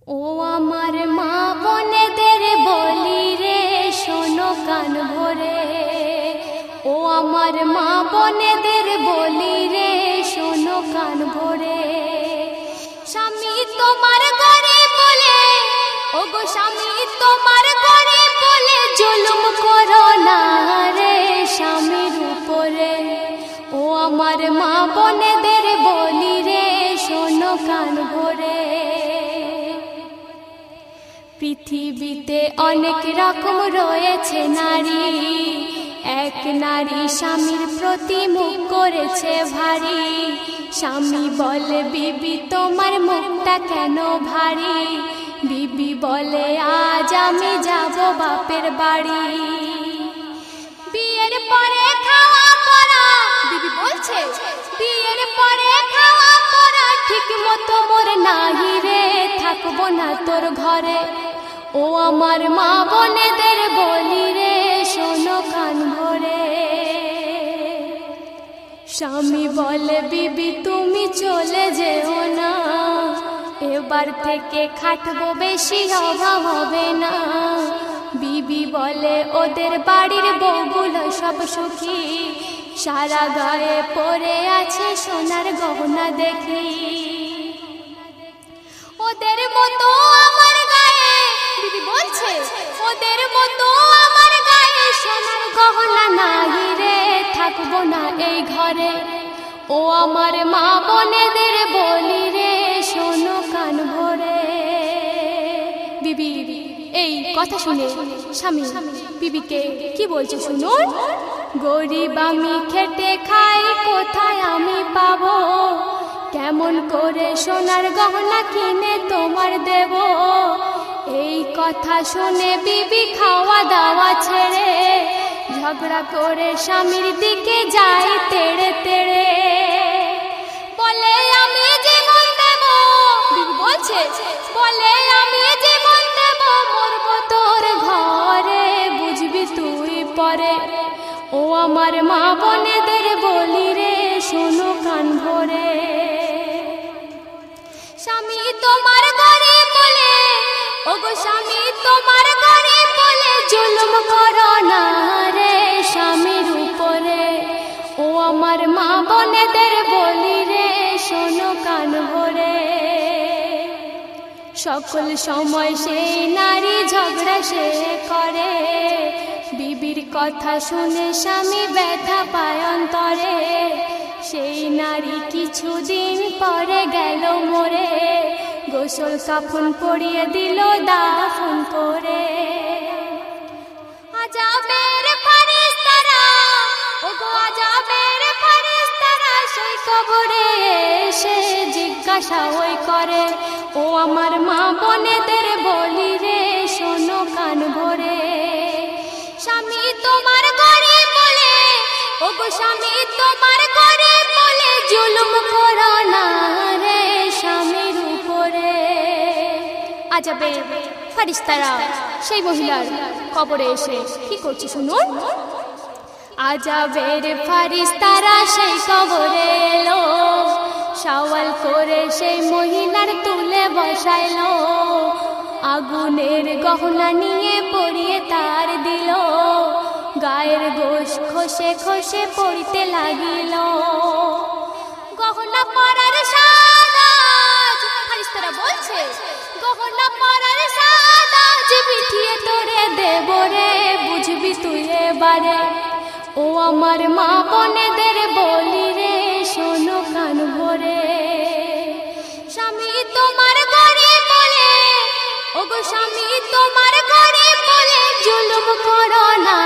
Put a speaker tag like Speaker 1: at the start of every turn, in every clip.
Speaker 1: ও আমার মা বোনেদের বলি রে শোনো কান ভরে, ও আমার মা বোনেদের বলি রে শোনো কান ভরে। স্বামী তোমার ঘরে বলে, ও গো স্বামী তোমার ঘরে বলে জুলুম করো না রে স্বামীর উপরে। ও আমার মা বোনেদের বলি রে শোনো কান ভরে। পৃথিবীতে অনেক রকম রয়েছে নারী, এক নারী স্বামীর প্রতি মুখ করেছে ভারী। স্বামী বলে বিবি তোমার মুখটা কেন ভারী, বিবি বলে আজ আমি যাব বাপের বাড়ি। বিয়ের পরে খাওয়া পরা, বিবি বলছে বিয়ের পরে খাওয়া পরা ঠিক মতো মোর নাহি রে, থাকবো না তোর ঘরে। ও আমার মা বোনেদের বলি রে শোনো কান ভরে। স্বামী বলে বিবি তুমি চলে যেও না, এবার থেকে খাটবো বেশি অভাব হবে না। বিবি বলে ওদের বাড়ির বউগুলো সব সুখী, সারা গায়ে পরে আছে সোনার গহনা দেখি। ওদের মতো আমার গায়ে, বিবি বলছে ওদের মতো আমার গায়ে সোনার গহনা নাই রে, থাকবো না এই ঘরে। ও আমার মা বোনেদের বলি রে শোনো কান ভরে। বিবি এই কথা শুনে স্বামী বিবিকে কি বলছে শুনুন। গরিব আমি খেটে খাই কোথায় আমি পাবো, কেমন করে সোনার গহনা কিনে তোমার দেব। এই কথা শুনে বিবি খাওয়া দাওয়া ছেড়ে ঝগড়া করে স্বামীর দিকে যায় তেড়ে তেড়ে। বলে আমি জীবন দেব, বিবি বলছে বলে আমি জীবন দেব মরবো তোর ঘরে, বুঝবি তুই পরে। ও আমার মা বোনেদের বলি রে শোনো কান ভরে। স্বামী তোমার ঘরে বলে, ও গো স্বামী তোমার ঘরে বলে জুলুম করো না রে স্বামীর উপরে। ও আমার মা বোনেদের বলি রে শোনো কান ভরে। সকল সময় সেই নারী ঝগড়া সে করে, বিবির কথা শুনে স্বামী ব্যথা পায় অন্তরে। সেই নারী কিছুদিন পরে গেল মরে, গোসল কাফন পরিয়ে দিল দাফন করে। আজাবের ফেরেশতারা, ও গো আজাবের ফেরেশতারা সেই কবরে এসে জিজ্ঞাসা ওই করে। ও আমার মা বোনেদের বলি রে শোনো কান ভরে। স্বামী তোমার ঘরে বলে, ও গো স্বামী তোমার ঘরে বলে জুলুম করো না রে স্বামীর উপরে। আজাবের ফেরেশতারা সেই মহিলার কবরে এসে কি করছে শুনুন। আজাবের ফেরেশতারা সেই কবরে এলো, সওয়াল করে সেই মহিলার তুলে বসাইলো। আগুনের গহনা নিয়ে পরিয়ে তার দিল, গায়ের গোশ খসে খসে পড়তে লাগিল। গহনা পরার সাজ, ফেরেশতারা বলছে গহনা পরার সাজ পিঠিয়ে তোরে দেব রে, বুঝবি তুই এবারে। ও আমার মা বোনেদের বলি রে শোনো কান ভরে। স্বামী তোমার ঘরে বলে, ও গো স্বামী তোমার ঘরে বলে জুলুম করো না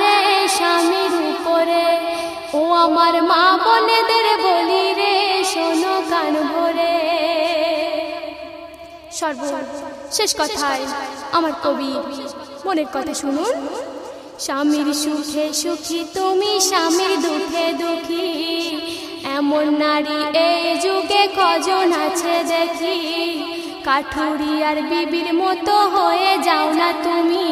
Speaker 1: রে স্বামীর উপরে। ও আমার মা বোনেদের বলি রে শোনো কান ভরে। সর্বশেষ কথায় আমার কবি মনের কথা শুনুন। স্বামীর সুখে সুখী তুমি স্বামীর দুঃখে দুঃখী, এমন নারী এই যুগে কজন আছে দেখি। কাঠুরি আর বিবির মতো হয়ে যাও না তুমি,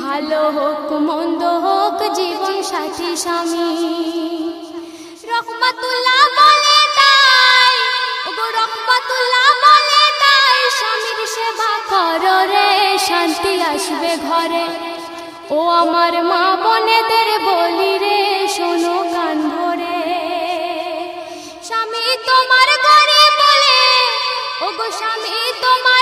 Speaker 1: ভালো হোক মন্দ হোক জীবন সাথী স্বামী। রহমাতুল্লাহ বলে তাই, ও গো রহমাতুল্লাহ বলে তাই স্বামীর সেবা আসবে ঘরে। ও আমার মা বোনেদের বলি রে, শোনো কান ভরে। স্বামী তোমার গরিব বলে, ও গো স্বামী তোমার